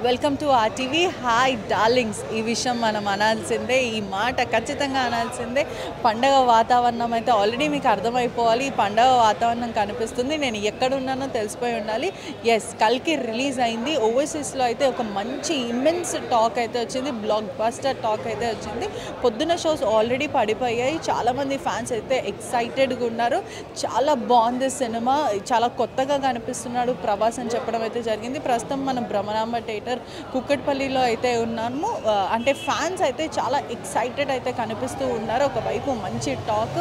Welcome to RTV. Hi darlings, ఈ విషయం మనం అనాల్సిందే, ఈ మాట ఖచ్చితంగా అనాల్సిందే. పండగ వాతావరణం అయితే ఆల్రెడీ మీకు అర్థమైపోవాలి. ఈ పండగ వాతావరణం కనిపిస్తుంది. నేను ఎక్కడున్నానో తెలిసిపోయి ఉండాలి. ఎస్, కల్కి రిలీజ్ అయింది. ఓవర్సీస్లో అయితే ఒక మంచి ఇమ్మెన్స్ టాక్ అయితే వచ్చింది, బ్లాక్ బస్టర్ టాక్ అయితే వచ్చింది. పొద్దున షోస్ ఆల్రెడీ పడిపోయాయి. చాలామంది ఫ్యాన్స్ అయితే ఎక్సైటెడ్గా ఉన్నారు. చాలా బాగుంది సినిమా, చాలా కొత్తగా కనిపిస్తున్నాడు ప్రభాస్ అని చెప్పడం అయితే జరిగింది. ప్రస్తుతం మనం బ్రహ్మరాంబ థియేటర్ కుక్కట్పల్లిలో అయితే ఉన్నాము. అంటే ఫ్యాన్స్ అయితే చాలా ఎక్సైటెడ్ అయితే కనిపిస్తూ ఉన్నారు. ఒకవైపు మంచి టాక్,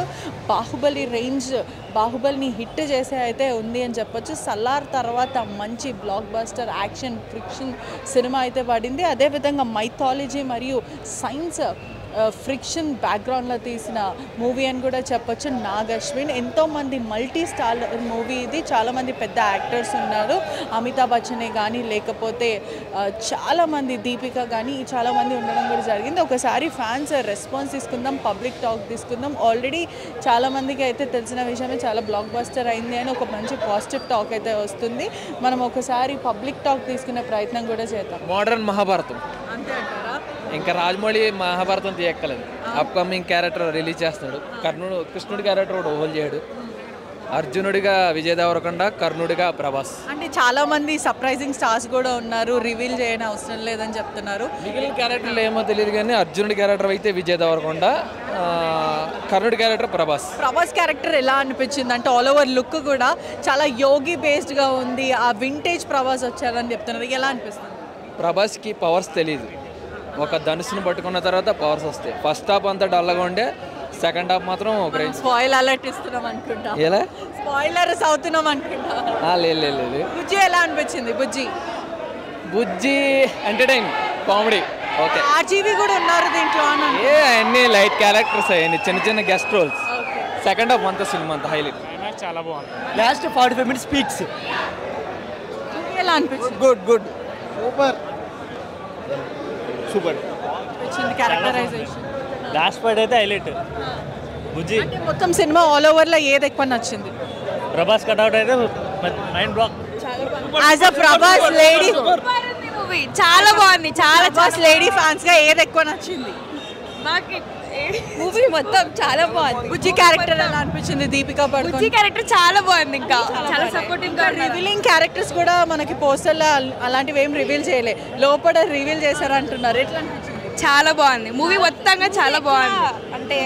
బాహుబలి రేంజ్, బాహుబలిని హిట్ చేసే అయితే ఉంది అని చెప్పొచ్చు. సలార్ తర్వాత మంచి block buster action friction cinema అయితే పడింది. అదేవిధంగా మైథాలజీ మరియు సైన్స్ ఫ్రిక్షన్ బ్యాక్గ్రౌండ్లో తీసిన మూవీ అని కూడా చెప్పొచ్చు. నాగ్ అశ్విన్, ఎంతోమంది మల్టీ స్టార్ మూవీ ఇది. చాలామంది పెద్ద యాక్టర్స్ ఉన్నారు. అమితాబ్ బచ్చనే కానీ, లేకపోతే చాలామంది దీపిక కానీ, చాలామంది ఉండడం కూడా జరిగింది. ఒకసారి ఫ్యాన్స్ రెస్పాన్స్ తీసుకుందాం, పబ్లిక్ టాక్ తీసుకుందాం. ఆల్రెడీ చాలామందికి అయితే తెలిసిన విషయమే, చాలా బ్లాక్ బస్టర్ అయింది అని ఒక మంచి పాజిటివ్ టాక్ అయితే వస్తుంది. మనం ఒకసారి పబ్లిక్ టాక్ తీసుకునే ప్రయత్నం కూడా చేద్దాం. మోడర్న్ మహాభారతం అంతే అంటారా? ఇంకా రాజమౌళి మహాభారతం తీయక్కలేదు. అప్కమింగ్ క్యారెక్టర్ రిలీజ్ చేస్తున్నాడు. కృష్ణుడి క్యారెక్టర్ కూడా హోల్డ్ చేయడు. అర్జునుడిగా విజయ్ దేవరకొండ, కర్ణుడిగా ప్రభాస్. అంటే చాలా మంది సర్ప్రైజింగ్ స్టార్స్ కూడా ఉన్నారు, రివీల్ చేయని అవసరం లేదని చెప్తున్నారు. మిగిలిన క్యారెక్టర్లు ఏమో తెలియదు కానీ అర్జునుడి క్యారెక్టర్ అయితే విజయ్ దేవరకొండ, కర్ణుడి క్యారెక్టర్ ప్రభాస్. ప్రభాస్ క్యారెక్టర్ ఎలా అనిపించింది అంటే ఆల్ ఓవర్ లుక్ కూడా చాలా యోగి బేస్డ్గా ఉంది. ఆ వింటేజ్ ప్రభాస్ వచ్చారని చెప్తున్నారు. ఎలా అనిపిస్తుంది? ప్రభాస్కి పవర్స్ తెలియదు. ఒక ధనుసును పట్టుకున్న తర్వాత పవర్స్ వస్తాయి. ఫస్ట్ హాఫ్ అంతా డల్గా ఉండే, సెకండ్ హాఫ్ మాత్రం ఒక రేంజ్. స్పాయిల్ అలర్ట్ ఇస్తున్నాం అనుకుంటా. ఎలా స్పాయిలర్స్ అవుతున్నాం అనుకుంటా. లేదు. బుజ్జి ఎలా అనిపించింది? Bujji entertain, comedy okay. RGV కూడా ఉన్నారు దీంట్లో అన్ని లైట్ క్యారెక్టర్స్, అయ్యాయి చిన్న చిన్న గెస్ట్ రోల్స్. సెకండ్ హాఫ్ అంతా సినిమా అంతా హైలైట్, చాలా బాగుంది. Last 45 minutes speaks. ఎలా అనిపించింది? Good super characterization last part అయితే హైలైట్. బుజ్జి అంటే మొత్తం సినిమా ఆల్ ఓవర్ లో ఏది ఎక్కువ నచ్చింది? ప్రభాస్ కట్అవుట్ అయితే mind block. As a Prabhas lady movie చాలా బాగుంది. చాలా ప్రభాస్ లేడీ ఫ్యాన్స్ గా ఏది ఎక్కువ నచ్చింది? మూవీ మొత్తం చాలా బాగుంది. బుజ్జి క్యారెక్టర్ ఎలా అనిపించింది? దీపికా బుజ్జి పడుకోన్ క్యారెక్టర్ చాలా బాగుంది. ఇంకా చాలా సపోర్టివ్ గా రివీలింగ్ క్యారెక్టర్స్ కూడా మనకి పోస్టర్ లో అలాంటివి ఏం రివీల్ చేయలే, లోపల రివీల్ చేశారు అంటున్నారు. ఎట్లా అనిపించింది? చాలా బాగుంది. మూవీ మొత్తంగా చాలా బాగుంది. అంటే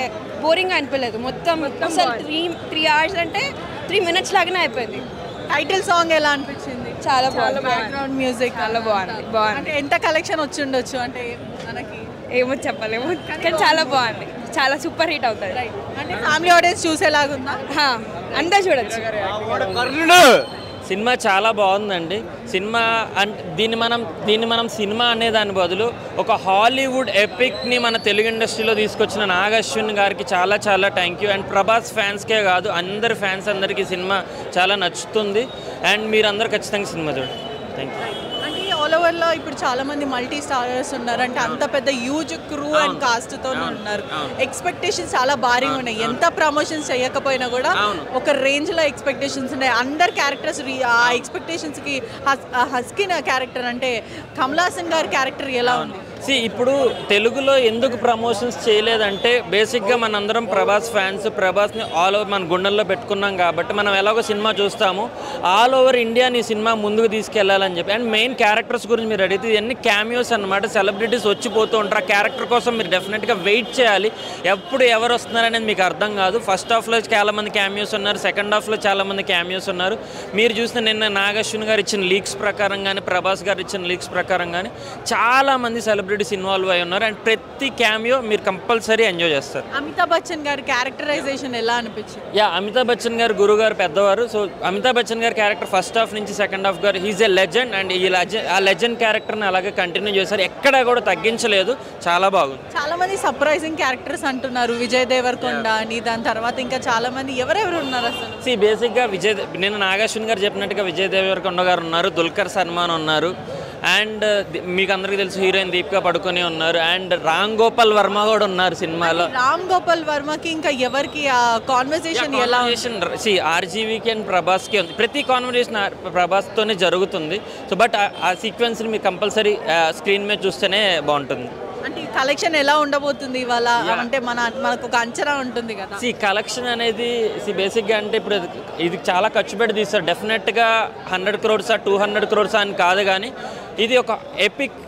బోరింగ్ అనిపించలేదు. మొత్తం అసలు 3 hours అంటే 3 minutes లాగానే అయిపోయింది. టైటిల్ సాంగ్ ఎలా అనిపించింది? చాలా బాగుంది. బ్యాక్గ్రౌండ్ మ్యూజిక్ చాలా బాగుంది. అంటే ఎంత కలెక్షన్ వచ్చి ఉండొచ్చు అంటే మనకి ఏమో చెప్పలేము, కానీ చాలా బాగుంది. చాలా సూపర్ హిట్ అవుతుంది. అంటే ఫ్యామిలీ ఆడియన్స్ చూసేలాగుందా? అందరూ చూడొచ్చు. సినిమా చాలా బాగుందండి. సినిమా అంటే దీన్ని మనం సినిమా అనే దాని బదులు ఒక హాలీవుడ్ ఎపిక్ని మన తెలుగు ఇండస్ట్రీలో తీసుకొచ్చిన నాగ్ అశ్విన్ గారికి చాలా చాలా థ్యాంక్ యూ. అండ్ ప్రభాస్ ఫ్యాన్స్కే కాదు, అందరి ఫ్యాన్స్ అందరికీ సినిమా చాలా నచ్చుతుంది. అండ్ మీరందరూ ఖచ్చితంగా సినిమా చూడండి. Thank you. అంటే ఆల్ ఓవర్ లో ఇప్పుడు చాలా మంది మల్టీ స్టారర్స్ ఉన్నారు. అంటే అంత పెద్ద హ్యూజ్ క్రూ అండ్ కాస్ట్ తో ఉన్నారు. ఎక్స్పెక్టేషన్స్ చాలా భారీగా ఉన్నాయి. ఎంత ప్రమోషన్స్ చేయకపోయినా కూడా ఒక రేంజ్ లో ఎక్స్పెక్టేషన్స్ ఉన్నాయి. అందరు క్యారెక్టర్స్ ఆ ఎక్స్పెక్టేషన్స్ కి హస్కిన్ క్యారెక్టర్ అంటే కమల్ హాసన్ గారి క్యారెక్టర్ ఎలా ఉంది? ఇప్పుడు తెలుగులో ఎందుకు ప్రమోషన్స్ చేయలేదంటే బేసిక్గా మనందరం ప్రభాస్ ఫ్యాన్స్, ప్రభాస్ని ఆల్ ఓవర్ మన గుండెల్లో పెట్టుకున్నాం కాబట్టి మనం ఎలాగో సినిమా చూస్తాము. ఆల్ ఓవర్ ఇండియాని ఈ సినిమా ముందుకు తీసుకెళ్లాలని చెప్పి. అండ్ మెయిన్ క్యారెక్టర్స్ గురించి మీరు అడిగితే ఇవన్నీ క్యామియోస్ అనమాట. సెలబ్రిటీస్ వచ్చిపోతూ ఉంటారు. ఆ క్యారెక్టర్ కోసం మీరు డెఫినెట్గా వెయిట్ చేయాలి. ఎప్పుడు ఎవరు వస్తున్నారనేది మీకు అర్థం కాదు. ఫస్ట్ హాఫ్లో చాలామంది క్యామియోస్ ఉన్నారు, సెకండ్ హాఫ్లో చాలామంది క్యామియోస్ ఉన్నారు. మీరు చూసిన నిన్న నాగ్ అశ్విన్ గారు ఇచ్చిన లీక్స్ ప్రకారం కానీ, ప్రభాస్ గారు ఇచ్చిన లీక్స్ ప్రకారం కానీ చాలామంది సెలబ్రిటీస్ ఇన్వాల్వ్ అయి ఉన్నారు. అండ్ ప్రతి క్యామియో మీరు కంపల్సరీ ఎంజాయ్ చేస్తారు. అమితాబ్ బచ్చన్ గారి క్యారెక్టరైజేషన్ ఎలా అనిపించింది? అమితాబ్ బచ్చన్ గారు గురువు గారు పెద్దవారు. సో అమితాబ్ బచ్చన్ గారి క్యారెక్టర్ ఫస్ట్ హాఫ్ నుంచి సెకండ్ హాఫ్ గారు హీజ్ ఎ లెజెండ్. అండ్ ఆ లెజెండ్ క్యారెక్టర్ని అలాగే కంటిన్యూ చేశారు. ఎక్కడా కూడా తగ్గించలేదు. చాలా బాగుంది. చాలా మంది సర్ప్రైజింగ్ క్యారెక్టర్స్ అంటున్నారు. విజయ్ దేవరకొండ అని, దాని తర్వాత ఇంకా చాలా మంది ఎవరెవరు ఉన్నారు అసలు? బేసిక్గా నిన్న నాగ్ అశ్విన్ గారు చెప్పినట్టుగా విజయ్ దేవరకొండ గారు ఉన్నారు, దుల్కర్ సల్మాన్ ఉన్నారు, అండ్ మీకు అందరికీ తెలుసు హీరోయిన్ దీపికా పడుకొని ఉన్నారు. అండ్ రామ్ గోపాల్ వర్మ కూడా ఉన్నారు సినిమాలో. రామ్ గోపాల్ వర్మకి ఇంకా ఎవరికి ఆ కాన్వర్సేషన్ ఎలా ఆర్జీవీకి అండ్ ప్రభాస్కి ఉంది. ప్రతి కాన్వర్సేషన్ ప్రభాస్తోనే జరుగుతుంది. సో బట్ ఆ సీక్వెన్స్ని మీరు కంపల్సరీ స్క్రీన్ మీద చూస్తేనే బాగుంటుంది. అంటే కలెక్షన్ ఎలా ఉండబోతుంది ఇవాళ? అంటే మనకు ఒక అంచనా ఉంటుంది కదా. కలెక్షన్ అనేది బేసిక్గా అంటే ఇప్పుడు ఇది చాలా ఖర్చు పెట్టి తీస్తారు. డెఫినెట్గా 100 crores 200 crores అని కాదు, కానీ ఇది ఒక ఎపిక్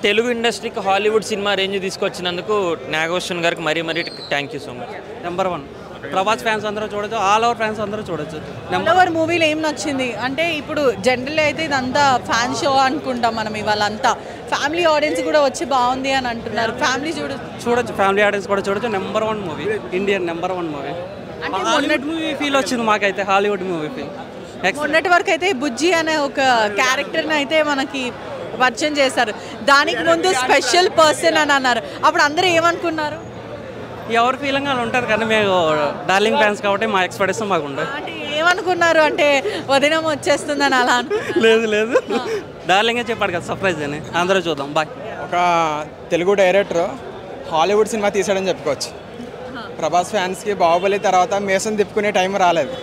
తెలుగు ఇండస్ట్రీకి హాలీవుడ్ సినిమా రేంజ్ తీసుకొచ్చినందుకు నాగభూషణ్ గారికి మరీ thank you so much. Number 1 Prabhas fans అందరూ చూడొచ్చు, ఆల్ ఓవర్ ఫ్యాన్స్ అందరూ చూడొచ్చు. ఆల్ ఓవర్ మూవీలో ఏం నచ్చింది అంటే ఇప్పుడు జనరల్ అయితే ఇదంతా ఫ్యాన్ షో అనుకుంటాం మనం, ఇవాళ అంతా ఫ్యామిలీ ఆడియన్స్ కూడా వచ్చి బాగుంది అని అంటున్నారు. ఫ్యామిలీ చూడొచ్చు, ఫ్యామిలీ ఆడియన్స్ కూడా చూడొచ్చు. Number 1 movie, Indian number 1 movie. Hollywood movie feel వచ్చింది మాకైతే, హాలీవుడ్ మూవీ ఫీల్. మొన్నటి వరకు అయితే బుజ్జి అనే ఒక క్యారెక్టర్ని అయితే మనకి పరిచయం చేశారు. దానికి ముందు స్పెషల్ పర్సన్ అని అన్నారు. అప్పుడు అందరూ ఏమనుకున్నారు? ఎవరి ఫీలింగ్ అలా ఉంటుంది, కానీ మేము డార్లింగ్ ఫ్యాన్స్ కాబట్టి మా ఎక్స్పెక్టేషన్ మాకు ఉంటుంది. అంటే ఏమనుకున్నారు అంటే వదినం వచ్చేస్తుందని అలా లేదు డార్లింగే చెప్పాడు కదా సర్ప్రైజ్ అని. అందరూ చూద్దాం. బాయ్. ఒక తెలుగు డైరెక్టర్ హాలీవుడ్ సినిమా తీసాడని చెప్పుకోవచ్చు. ప్రభాస్ ఫ్యాన్స్కి బాహుబలి తర్వాత మేసం తిప్పుకునే టైం రాలేదు.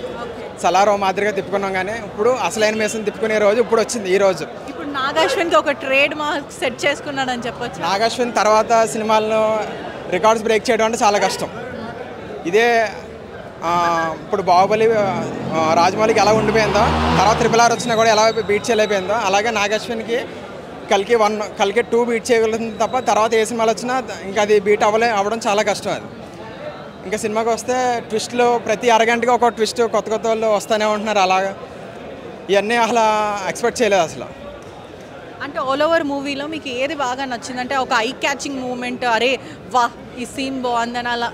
సలారో మాదిరిగా తిప్పుకున్నాం, కానీ ఇప్పుడు అసలైన మేసం తిప్పుకునే రోజు ఇప్పుడు వచ్చింది. ఈ రోజు ఇప్పుడు నాగాశ్విన్కి ఒక ట్రేడ్ మార్క్ సెట్ చేసుకున్నాడని చెప్పొచ్చు. నాగాశ్విన్ తర్వాత సినిమాలను రికార్డ్స్ బ్రేక్ చేయడం అంటే చాలా కష్టం. ఇదే ఇప్పుడు బాహుబలి రాజమౌళికి ఎలా ఉండిపోయిందో, తర్వాత RRR వచ్చినా కూడా ఎలా బీట్ చేయలేకపోయిందో, అలాగే నాగాశ్విన్కి కల్కి 2 బీట్ చేయగలుగుతుంది తప్ప తర్వాత ఏ సినిమాలు వచ్చినా ఇంకా అది బీట్ అవ్వడం చాలా కష్టం. అది ఇంకా సినిమాకి వస్తే ట్విస్ట్లు ప్రతి అరగంటగా ఒక ట్విస్ట్ కొత్త వాళ్ళు వస్తూనే ఉంటున్నారు. అలాగా ఇవన్నీ అసలు ఎక్స్పెక్ట్ చేయలేదు అసలు. అంటే ఆల్ ఓవర్ మూవీలో మీకు ఏది బాగా నచ్చింది? అంటే ఒక ఐ క్యాచింగ్ మూమెంట్, అరే వా ఈ సీన్ బాగుందని అలా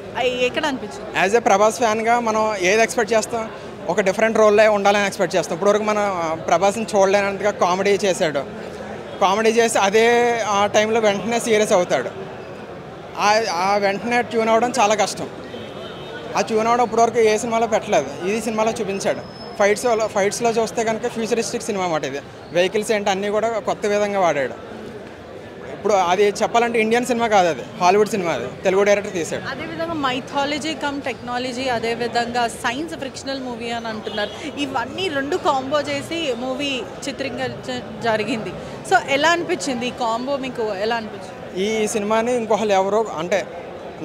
ఎక్కడ అనిపించింది? యాజ్ ఏ ప్రభాస్ ఫ్యాన్గా మనం ఏది ఎక్స్పెక్ట్ చేస్తాం? ఒక డిఫరెంట్ రోల్లో ఉండాలని ఎక్స్పెక్ట్ చేస్తాం. ఇప్పటివరకు మనం ప్రభాస్ని చూడలేనంతగా కామెడీ చేశాడు. కామెడీ చేసి అదే ఆ టైంలో వెంటనే సీరియస్ అవుతాడు. ఆ వెంటనే ట్యూన్ అవ్వడం చాలా కష్టం. ఆ ట్యూన్ అవ్వడం ఇప్పటివరకు ఏ సినిమాలో పెట్టలేదు, ఇది సినిమాలో చూపించాడు. ఫైట్స్లో చూస్తే కనుక ఫ్యూచరిస్టిక్ సినిమా అన్నమాట. ఇది వెహికల్స్ ఏంటి అన్నీ కూడా కొత్త విధంగా వాడాడు. ఇప్పుడు అది చెప్పాలంటే ఇండియన్ సినిమా కాదు, అది హాలీవుడ్ సినిమా. అది తెలుగు డైరెక్టర్ తీశాడు. అదేవిధంగా మైథాలజీ కమ్ టెక్నాలజీ, అదేవిధంగా సైన్స్ ఫిక్షనల్ మూవీ అని అంటున్నారు. ఇవన్నీ 2 కాంబో చేసి మూవీ చిత్రీకరించడం జరిగింది. సో ఎలా అనిపించింది ఈ కాంబో? మీకు ఎలా అనిపించింది? ఈ సినిమాని ఇంకొకరు ఎవరో అంటే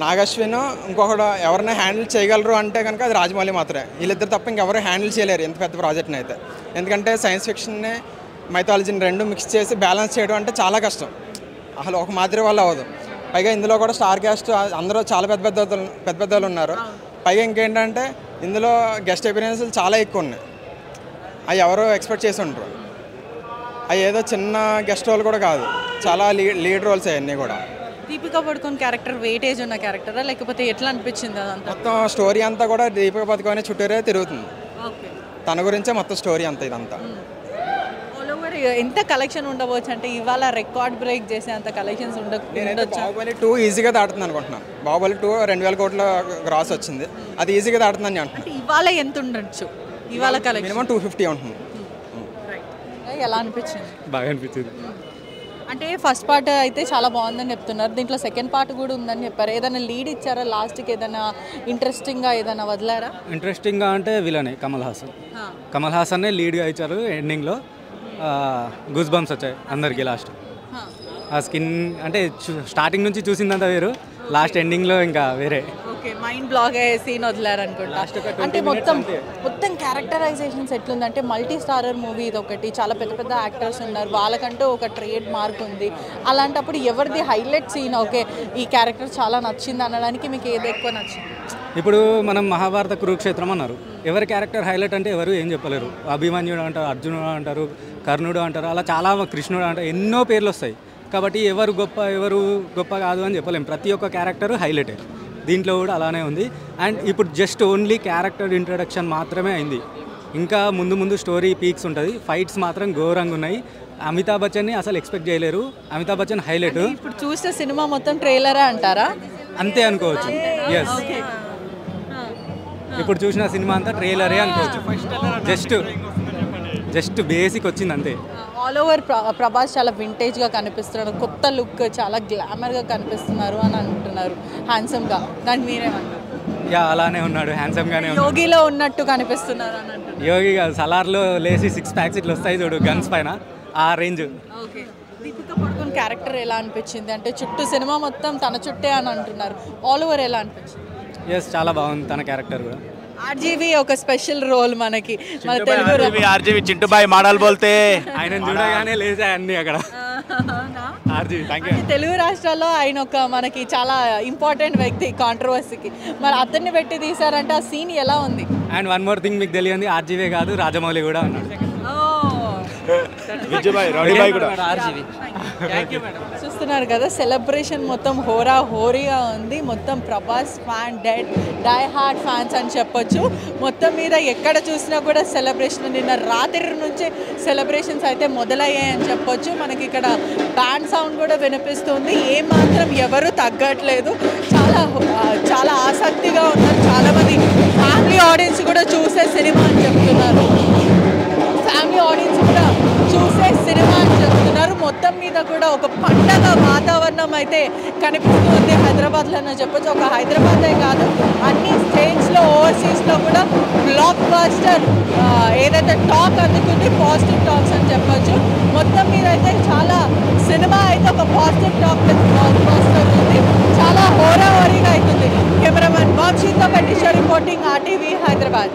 నాగాశ్విన్ ఇంకొకడు ఎవరైనా హ్యాండిల్ చేయగలరు అంటే కనుక అది రాజమౌళి మాత్రమే. వీళ్ళిద్దరు తప్ప ఇంకెవరు హ్యాండిల్ చేయలేరు ఎంత పెద్ద ప్రాజెక్ట్ని అయితే. ఎందుకంటే సైన్స్ ఫిక్షన్ని మైథాలజీని 2 మిక్స్ చేసి బ్యాలెన్స్ చేయడం అంటే చాలా కష్టం. అసలు ఒక మాదిరి వల్ల అవ్వదు. పైగా ఇందులో కూడా స్టార్ క్యాస్ట్ అందరూ చాలా పెద్ద వాళ్ళు ఉన్నారు. పైగా ఇంకేంటంటే ఇందులో గెస్ట్ అపియరెన్స్లు చాలా ఎక్కువ ఉన్నాయి. అవి ఎవరో ఎక్స్పెక్ట్ చేసి ఉంటారు. అవి ఏదో చిన్న గెస్ట్ రోల్ కూడా కాదు, చాలా లీడ్ రోల్స్ అవన్నీ కూడా. దీపికా పడుకోన్ క్యారెక్టర్ వెయిటేజ్ ఉన్న క్యారెక్టరా లేకపోతే ఎట్లా అనిపించింది? అదంతా మొత్తం స్టోరీ అంతా కూడా దీపికా పడుకోనే చుట్టూరే తిరుగుతుంది. తన గురించే మొత్తం స్టోరీ అంతా. ఇదంతా ఆల్ ఓవర్ ఎంత కలెక్షన్ ఉండవచ్చు అంటే ఇవాళ రికార్డ్ బ్రేక్ చేసే అంత కలెక్షన్స్ ఉండొచ్చు. బాహుబలి 2 ఈజీగా దాటుతుంది అనుకుంటున్నాను. బాహుబలి 2 2000 కోట్ల గ్రాస్ వచ్చింది, అది ఈజీగా దాటుతుందని అంటున్నాను. ఇవాళ ఎంత ఉండొచ్చు? ఇవాళ కలెక్షన్ మినిమం 250 ఉంటుంది. ఎలా అనిపించింది? బాగా అనిపించింది. అంటే ఫస్ట్ పార్ట్ అయితే చాలా బాగుందని చెప్తున్నారు, దీంట్లో సెకండ్ పార్ట్ కూడా ఉందని చెప్పారు. ఏదైనా లీడ్ ఇచ్చారా? లాస్ట్కి ఏదైనా ఇంట్రెస్టింగ్గా ఏదైనా వదిలారా? ఇంట్రెస్టింగ్గా అంటే విలనే కమల్ హాసన్నే లీడ్గా ఇచ్చారు. ఎండింగ్లో గూస్ బంప్స్ వచ్చాయి అందరికీ. లాస్ట్ ఆ స్కిన్ అంటే స్టార్టింగ్ నుంచి చూసిందంతా వేరు, లాస్ట్ ఎండింగ్లో ఇంకా వేరే. ఓకే, మైండ్ బ్లాగ్ అయ్యే సీన్ వదిలారనుకుంటా. అంటే మొత్తం క్యారెక్టరైజేషన్స్ ఎట్లుందంటే మల్టీ స్టారర్ మూవీ ఇది ఒకటి, చాలా పెద్ద యాక్టర్స్ ఉన్నారు, వాళ్ళకంటూ ఒక ట్రేడ్ మార్క్ ఉంది. అలాంటప్పుడు ఎవరిది హైలైట్ సీన్ ఓకే ఈ క్యారెక్టర్ చాలా నచ్చింది అనడానికి మీకు ఏది ఎక్కువ నచ్చింది? ఇప్పుడు మనం మహాభారత కురుక్షేత్రం అన్నారు, ఎవరి క్యారెక్టర్ హైలైట్ అంటే ఎవరు ఏం చెప్పలేరు. అభిమన్యుడు అంటారు, అర్జునుడు అంటారు, కర్ణుడు అంటారు, అలా చాలా కృష్ణుడు అంటారు, ఎన్నో పేర్లు వస్తాయి. కాబట్టి ఎవరు గొప్ప కాదు అని చెప్పలేము. ప్రతి ఒక్క క్యారెక్టర్ హైలైటే. దీంట్లో కూడా అలానే ఉంది. అండ్ ఇప్పుడు జస్ట్ ఓన్లీ క్యారెక్టర్ ఇంట్రడక్షన్ మాత్రమే అయింది. ఇంకా ముందు స్టోరీ పీక్స్ ఉంటుంది. ఫైట్స్ మాత్రం ఘోరంగా ఉన్నాయి. అమితాబ్ బచ్చన్ని అసలు ఎక్స్పెక్ట్ చేయలేరు. అమితాబ్ బచ్చన్ హైలైట్. ఇప్పుడు చూస్తే సినిమా మొత్తం ట్రైలరే అంటారా? అంతే అనుకోవచ్చు. ఎస్, ఇప్పుడు చూసిన సినిమా అంతా ట్రైలరే అనుకోవచ్చు. జస్ట్ బేసిక్ వచ్చింది అంతే. ఆల్ ఓవర్ ప్రభాస్ చాలా వింటేజ్గా కనిపిస్తున్నాడు, కొత్త లుక్, చాలా గ్లామర్గా కనిపిస్తున్నారు అని అంటున్నారు, హ్యాండ్సమ్గా. దానికి మీరేమంటారు? యా అలానే ఉన్నాడు, హ్యాండ్సమ్గానే ఉన్నాడు. యోగిలో ఉన్నట్టు కనిపిస్తున్నారు అని అంటున్నారు. యోగి కాదు, సలార్లో లేచి 6 ప్యాక్స్ ఇట్లా వస్తాయి చూడు గన్స్ పైన, ఆ రేంజ్. ఓకే, దీపిక పడుకోన్ క్యారెక్టర్ ఎలా అనిపించింది? అంటే చుట్టూ సినిమా మొత్తం తన చుట్టే అని అంటున్నారు, ఆల్ ఓవర్ ఎలా అనిపించింది? ఎస్ చాలా బాగుంది తన క్యారెక్టర్ కూడా. ఆర్జీవి ఒక స్పెషల్ రోల్ మనకి, మన తెలుగు ఆర్జీవి చింటూబాయ్ మోడల్ బోల్తే ఆయన చూడగానే లేచాయి అన్ని అక్కడ. RGV thank you. తెలుగు రాష్ట్రాల్లో ఆయన ఒక మనకి చాలా ఇంపార్టెంట్ వ్యక్తి కాంట్రవర్సీకి, మరి అతన్ని పెట్టి తీసారంటే ఆ సీన్ ఎలా ఉంది? అండ్ వన్ మోర్ థింగ్ మీకు తెలియంది, ఆర్జీవే కాదు రాజమౌళి కూడా ఉన్నాడు. చూస్తున్నారు కదా, సెలబ్రేషన్ మొత్తం హోరా హోరీగా ఉంది. మొత్తం Prabhas fan die hard fans అని చెప్పొచ్చు. మొత్తం మీద ఎక్కడ చూసినా కూడా సెలబ్రేషన్. నిన్న రాత్రి నుంచే సెలబ్రేషన్స్ అయితే మొదలయ్యాయని చెప్పొచ్చు. మనకి ఇక్కడ బ్యాండ్ సౌండ్ కూడా వినిపిస్తుంది, ఏమాత్రం ఎవరు తగ్గట్లేదు. చాలా ఆసక్తిగా ఉన్నారు. చాలామంది ఫ్యామిలీ ఆడియన్స్ కూడా చూసే సినిమా అని చెప్తున్నారు. ఫ్యామిలీ ఆడియన్స్ కూడా చూసే సినిమా అని చెప్తున్నారు. మొత్తం మీద కూడా ఒక పండగ వాతావరణం అయితే కనిపిస్తుంది హైదరాబాద్లోనే చెప్పొచ్చు. ఒక హైదరాబాదే కాదు, అన్ని స్టేట్స్లో ఓవర్సీస్లో కూడా బ్లాక్ బస్టర్ ఏదైతే టాక్ అందుకుంది, పాజిటివ్ టాక్స్ అని చెప్పొచ్చు. మొత్తం మీద అయితే చాలా సినిమా అయితే ఒక పాజిటివ్ టాక్ బ్లాక్ బస్టర్ ఉంది. చాలా హోరాహోరీగా అవుతుంది. కెమెరామెన్ వంశీతో పెట్టించే రిపోర్టింగ్ RTV హైదరాబాద్.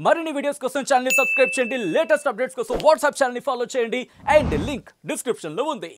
మరిన్ని వీడియోస్ కోసం ఛానల్ ని సబ్స్క్రైబ్ చేయండి, లేటెస్ట్ అప్డేట్స్ కోసం వాట్సాప్ ఛానల్ ని ఫాలో చేయండి అండ్ లింక్ డిస్క్రిప్షన్ లో ఉంది.